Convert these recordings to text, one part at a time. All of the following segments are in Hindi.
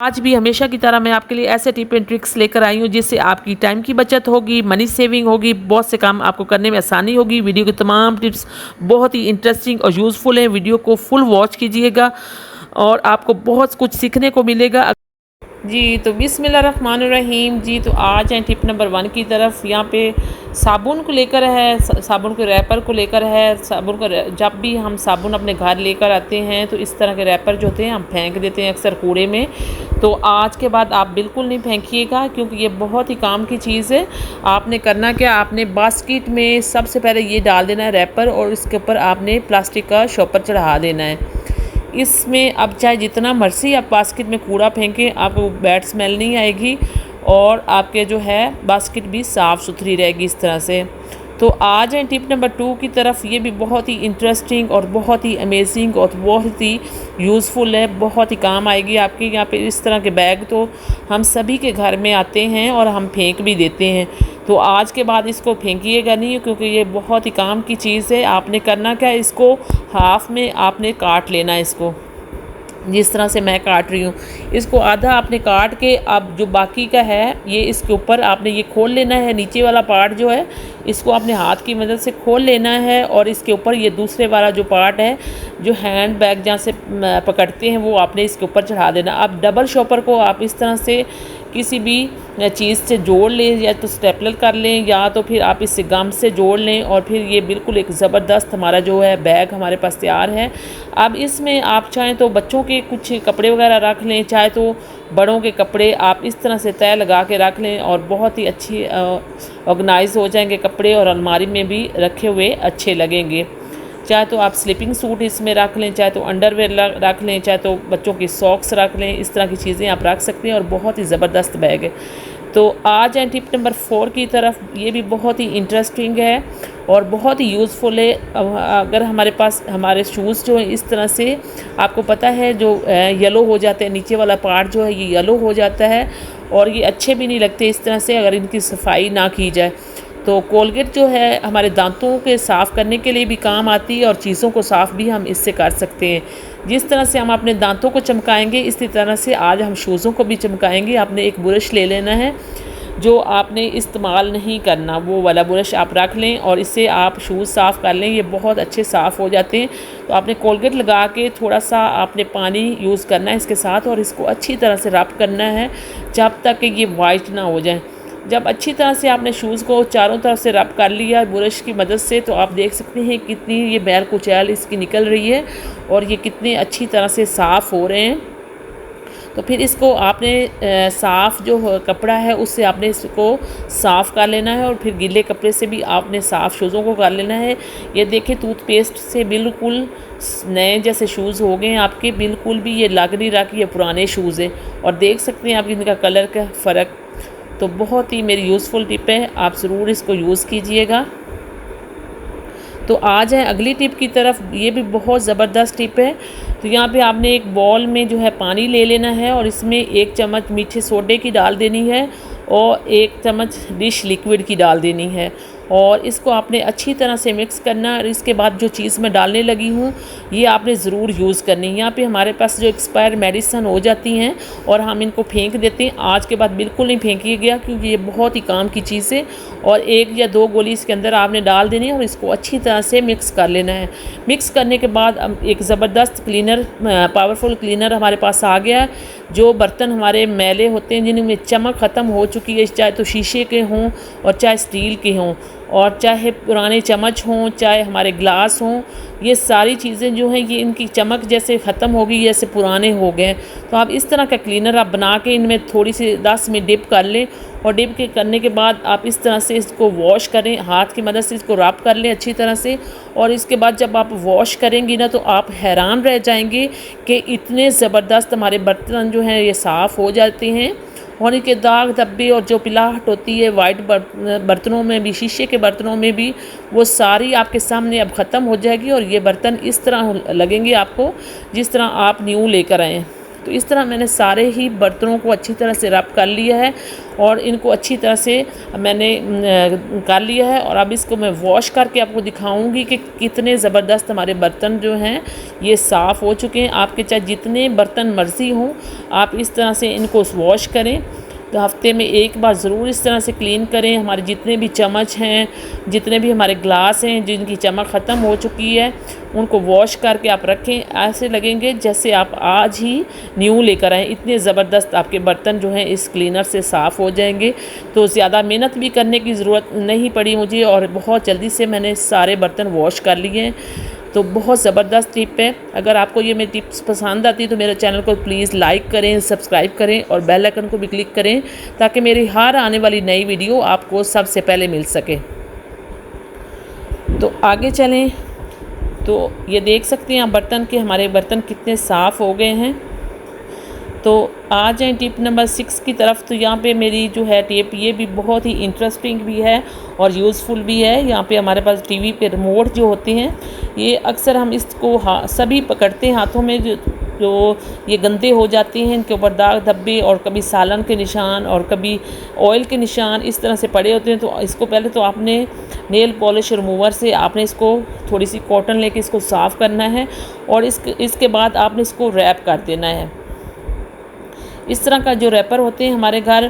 आज भी हमेशा की तरह मैं आपके लिए ऐसे टिप एंड ट्रिक्स लेकर आई हूँ जिससे आपकी टाइम की बचत होगी, मनी सेविंग होगी, बहुत से काम आपको करने में आसानी होगी। वीडियो की तमाम टिप्स बहुत ही इंटरेस्टिंग और यूज़फुल हैं। वीडियो को फुल वॉच कीजिएगा और आपको बहुत कुछ सीखने को मिलेगा। जी तो बिस्मिल्लाहिर्रहमानिर्रहीम। जी तो आज हैं टिप नंबर 1 की तरफ। यहाँ पे साबुन को लेकर है, साबुन के रैपर को लेकर है। साबुन का जब भी हम साबुन अपने घर लेकर आते हैं तो इस तरह के रैपर जो होते हैं हम फेंक देते हैं अक्सर कूड़े में। तो आज के बाद आप बिल्कुल नहीं फेंकिएगा क्योंकि ये बहुत ही काम की चीज़ है। आपने करना क्या, आपने बास्केट में सबसे पहले ये डाल देना है रैपर और इसके ऊपर आपने प्लास्टिक का शॉपर चढ़ा देना है। इसमें अब चाहे जितना मर्जी आप बास्केट में कूड़ा फेंकें, आपको बैड स्मेल नहीं आएगी और आपके जो है बास्केट भी साफ़ सुथरी रहेगी इस तरह से। तो आज हैं टिप नंबर 2 की तरफ। ये भी बहुत ही इंटरेस्टिंग और बहुत ही अमेजिंग और बहुत ही यूज़फुल है, बहुत ही काम आएगी आपके। यहाँ पे इस तरह के बैग तो हम सभी के घर में आते हैं और हम फेंक भी देते हैं। तो आज के बाद इसको फेंकिएगा नहीं क्योंकि ये बहुत ही काम की चीज़ है। आपने करना क्या है, इसको हाफ में आपने काट लेना है। इसको जिस तरह से मैं काट रही हूँ, इसको आधा आपने काट के अब जो बाकी का है ये इसके ऊपर आपने ये खोल लेना है। नीचे वाला पार्ट जो है इसको आपने हाथ की मदद से खोल लेना है और इसके ऊपर ये दूसरे वाला जो पार्ट है जो हैंड बैग जहाँ से पकड़ते हैं वो आपने इसके ऊपर चढ़ा देना। अब डबल शॉपर को आप इस तरह से किसी भी चीज़ से जोड़ लें, या तो स्टेपलर कर लें या तो फिर आप इससे गम से जोड़ लें और फिर ये बिल्कुल एक ज़बरदस्त हमारा जो है बैग हमारे पास तैयार है। अब इसमें आप चाहें तो बच्चों के कुछ कपड़े वगैरह रख लें, चाहे तो बड़ों के कपड़े आप इस तरह से तय लगा के रख लें और बहुत ही अच्छी ऑर्गेनाइज हो जाएंगे कपड़े और अलमारी में भी रखे हुए अच्छे लगेंगे। चाहे तो आप स्लीपिंग सूट इसमें रख लें, चाहे तो अंडरवेयर रख लें, चाहे तो बच्चों की सॉक्स रख लें। इस तरह की चीज़ें आप रख सकते हैं और बहुत ही ज़बरदस्त बैग है। तो आज हैं टिप नंबर 4 की तरफ। ये भी बहुत ही इंटरेस्टिंग है और बहुत ही यूज़फुल है। अगर हमारे पास हमारे शूज़ जो है इस तरह से आपको पता है जो येलो हो जाते हैं, नीचे वाला पार्ट जो है ये येलो हो जाता है और ये अच्छे भी नहीं लगते इस तरह से अगर इनकी सफाई ना की जाए। तो कोलगेट जो है हमारे दांतों के साफ़ करने के लिए भी काम आती है और चीज़ों को साफ़ भी हम इससे कर सकते हैं। जिस तरह से हम अपने दांतों को चमकाएंगे इसी तरह से आज हम शूज़ों को भी चमकाएंगे। आपने एक ब्रश ले लेना है जो आपने इस्तेमाल नहीं करना, वो वाला ब्रश आप रख लें और इससे आप शूज़ साफ़ कर लें। ये बहुत अच्छे साफ़ हो जाते हैं। तो आपने कोलगेट लगा के थोड़ा सा आपने पानी यूज़ करना है इसके साथ और इसको अच्छी तरह से रब करना है जब तक कि ये वाइट ना हो जाए। जब अच्छी तरह से आपने शूज़ को चारों तरफ से रब कर लिया ब्रश की मदद से तो आप देख सकते हैं कितनी ये बैल कुचैल इसकी निकल रही है और ये कितने अच्छी तरह से साफ़ हो रहे हैं। तो फिर इसको आपने साफ़ जो कपड़ा है उससे आपने इसको साफ़ कर लेना है और फिर गीले कपड़े से भी आपने साफ़ शूज़ों को कर लेना है। ये देखिए टूथपेस्ट से बिल्कुल नए जैसे शूज़ हो गए हैं आपके, बिल्कुल भी ये लग नहीं रहा कि ये पुराने शूज़ हैं और देख सकते हैं आप इनका कलर का फ़र्क। तो बहुत ही मेरी यूज़फुल टिप है, आप ज़रूर इसको यूज़ कीजिएगा। तो आज है अगली टिप की तरफ। ये भी बहुत ज़बरदस्त टिप है। तो यहाँ पे आपने एक बॉल में जो है पानी ले लेना है और इसमें 1 चम्मच मीठे सोडे की डाल देनी है और 1 चम्मच डिश लिक्विड की डाल देनी है और इसको आपने अच्छी तरह से मिक्स करना है। और इसके बाद जो चीज़ मैं डालने लगी हूँ ये आपने ज़रूर यूज़ करनी है। यहाँ पे हमारे पास जो एक्सपायर मेडिसिन हो जाती हैं और हम इनको फेंक देते हैं, आज के बाद बिल्कुल नहीं फेंकिए गया क्योंकि ये बहुत ही काम की चीज़ है। और 1 या 2 गोली इसके अंदर आपने डाल देनी है और इसको अच्छी तरह से मिक्स कर लेना है। मिक्स करने के बाद एक ज़बरदस्त क्लीनर, पावरफुल क्लीनर हमारे पास आ गया है। जो बर्तन हमारे मैले होते हैं जिनमें चमक ख़त्म हो चुकी है, चाहे तो शीशे के हों और चाहे स्टील के हों और चाहे पुराने चम्मच हों, चाहे हमारे ग्लास हों, ये सारी चीज़ें जो हैं ये इनकी चमक जैसे ख़त्म हो गई, जैसे पुराने हो गए। तो आप इस तरह का क्लीनर आप बना के इनमें थोड़ी सी 10 मिनट डिप कर लें और डिप के करने के बाद आप इस तरह से इसको वॉश करें, हाथ की मदद से इसको रब कर लें अच्छी तरह से। और इसके बाद जब आप वॉश करेंगी ना तो आप हैरान रह जाएंगे कि इतने ज़बरदस्त हमारे बर्तन जो हैं ये साफ़ हो जाते हैं और इनके दाग धब्बे और जो पिलाहट होती है वाइट बर्तनों में भी, शीशे के बर्तनों में भी, वो सारी आपके सामने अब ख़त्म हो जाएगी और ये बर्तन इस तरह लगेंगे आपको जिस तरह आप न्यू लेकर आएँ। तो इस तरह मैंने सारे ही बर्तनों को अच्छी तरह से रब कर लिया है और इनको अच्छी तरह से मैंने कर लिया है। और अब इसको मैं वॉश करके आपको दिखाऊंगी कि कितने ज़बरदस्त हमारे बर्तन जो हैं ये साफ़ हो चुके हैं। आपके चाहे जितने बर्तन मर्ज़ी हों, आप इस तरह से इनको वॉश करें। तो हफ्ते में एक बार ज़रूर इस तरह से क्लीन करें। हमारे जितने भी चम्मच हैं, जितने भी हमारे ग्लास हैं जिनकी चमक ख़त्म हो चुकी है, उनको वॉश करके आप रखें। ऐसे लगेंगे जैसे आप आज ही न्यू लेकर आएँ। इतने ज़बरदस्त आपके बर्तन जो हैं इस क्लीनर से साफ़ हो जाएंगे। तो ज़्यादा मेहनत भी करने की ज़रूरत नहीं पड़ी मुझे और बहुत जल्दी से मैंने सारे बर्तन वॉश कर लिए हैं। तो बहुत ज़बरदस्त टिप है। अगर आपको ये मेरी टिप्स पसंद आती है तो मेरे चैनल को प्लीज़ लाइक करें, सब्सक्राइब करें और बेल आइकन को भी क्लिक करें ताकि मेरी हर आने वाली नई वीडियो आपको सबसे पहले मिल सके। तो आगे चलें। तो ये देख सकते हैं आप बर्तन के हमारे बर्तन कितने साफ़ हो गए हैं। तो आ जाएँ टिप नंबर 6 की तरफ। तो यहाँ पे मेरी जो है टिप ये भी बहुत ही इंटरेस्टिंग भी है और यूज़फुल भी है। यहाँ पे हमारे पास टीवी पे रिमोट जो होते हैं, ये अक्सर हम इसको सभी पकड़ते हैं हाथों में, जो ये गंदे हो जाते हैं, इनके ऊपर दाग धब्बे और कभी सालन के निशान और कभी ऑयल के निशान इस तरह से पड़े होते हैं। तो इसको पहले तो आपने नेल पॉलिश रिमूवर से आपने इसको थोड़ी सी कॉटन लेके इसको साफ़ करना है और इसके बाद आपने इसको रैप कर देना है। इस तरह का जो रैपर होते हैं हमारे घर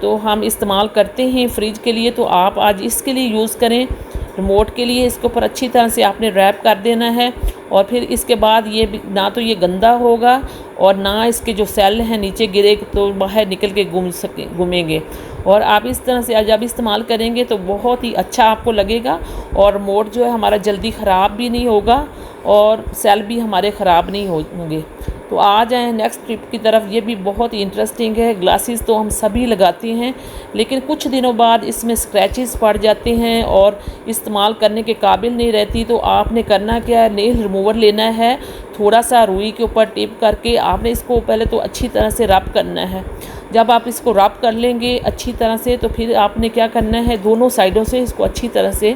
तो हम इस्तेमाल करते हैं फ्रिज के लिए, तो आप आज इसके लिए यूज़ करें। रिमोट के लिए इसके ऊपर अच्छी तरह से आपने रैप कर देना है और फिर इसके बाद ये ना तो ये गंदा होगा और ना इसके जो सेल हैं नीचे गिरे तो बाहर निकल के घूमेंगे। और आप इस तरह से जब इस्तेमाल करेंगे तो बहुत ही अच्छा आपको लगेगा और रिमोट जो है हमारा जल्दी ख़राब भी नहीं होगा और सेल भी हमारे ख़राब नहीं होंगे। तो आ जाएँ नेक्स्ट टिप की तरफ। ये भी बहुत ही इंटरेस्टिंग है। ग्लासेस तो हम सभी लगाते हैं लेकिन कुछ दिनों बाद इसमें स्क्रैचेस पड़ जाते हैं और इस्तेमाल करने के काबिल नहीं रहती। तो आपने करना क्या है, नेल रिमूवर लेना है, थोड़ा सा रुई के ऊपर टिप करके आपने इसको पहले तो अच्छी तरह से रब करना है। जब आप इसको रब कर लेंगे अच्छी तरह से तो फिर आपने क्या करना है, दोनों साइडों से इसको अच्छी तरह से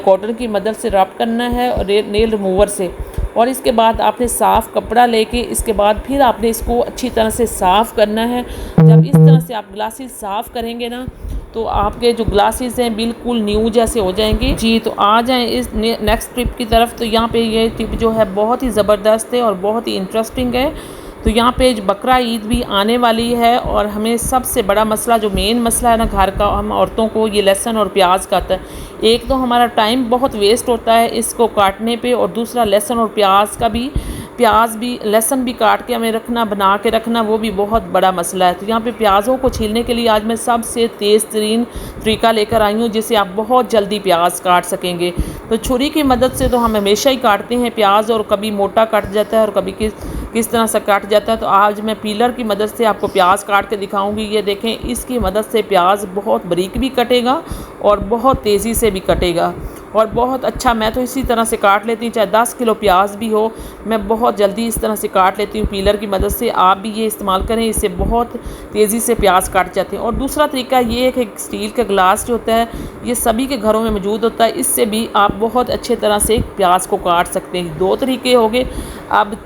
कॉटन की मदद से रब करना है और नेल रिमूवर से। और इसके बाद आपने साफ़ कपड़ा लेके इसके बाद फिर आपने इसको अच्छी तरह से साफ़ करना है। जब इस तरह से आप ग्लासेस साफ़ करेंगे ना तो आपके जो ग्लासेस हैं बिल्कुल न्यू जैसे हो जाएंगे जी। तो आ जाएं इस नेक्स्ट टिप की तरफ। तो यहाँ पे ये टिप जो है बहुत ही ज़बरदस्त है और बहुत ही इंटरेस्टिंग है। तो यहाँ पे बकरा ईद भी आने वाली है और हमें सबसे बड़ा मसला, जो मेन मसला है ना घर का, हम औरतों को ये लहसुन और प्याज का आता है। एक तो हमारा टाइम बहुत वेस्ट होता है इसको काटने पे और दूसरा लहसुन और प्याज भी लहसुन भी काट के हमें रखना, बना के रखना, वो भी बहुत बड़ा मसला है। तो यहाँ पे प्याज़ों को छीलने के लिए आज मैं सबसे तेज़ तरीन तरीका लेकर आई हूँ जिससे आप बहुत जल्दी प्याज काट सकेंगे। तो छुरी की मदद से तो हम हमेशा ही काटते हैं प्याज और कभी मोटा कट जाता है और कभी किस तरह से काट जाता है। तो आज मैं पीलर की मदद से आपको प्याज काट के दिखाऊंगी। ये देखें, इसकी मदद से प्याज बहुत बारीक भी कटेगा और बहुत तेज़ी से भी कटेगा और बहुत अच्छा। मैं तो इसी तरह से काट लेती हूँ, चाहे 10 किलो प्याज भी हो, मैं बहुत जल्दी इस तरह से काट लेती हूँ पीलर की मदद से। आप भी ये इस्तेमाल करें, इससे बहुत तेज़ी से प्याज काट जाते हैं। और दूसरा तरीका ये है कि स्टील का ग्लास जो होता है ये सभी के घरों में मौजूद होता है, इससे भी आप बहुत अच्छे तरह से प्याज को काट सकते हैं। 2 तरीके हो गए। अब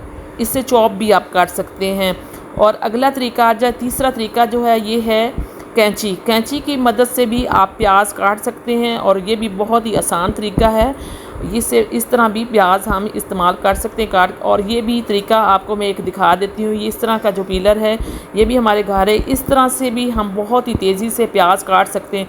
इससे चॉप भी आप काट सकते हैं। और अगला तरीका आ जाए, तीसरा तरीका जो है ये है कैंची की मदद से भी आप प्याज काट सकते हैं और ये भी बहुत ही आसान तरीका है। इससे इस तरह भी प्याज हम इस्तेमाल कर सकते हैं काट। और ये भी तरीका आपको मैं एक दिखा देती हूँ। ये इस तरह का जो पीलर है ये भी हमारे घर है, इस तरह से भी हम बहुत ही तेज़ी से प्याज काट सकते हैं।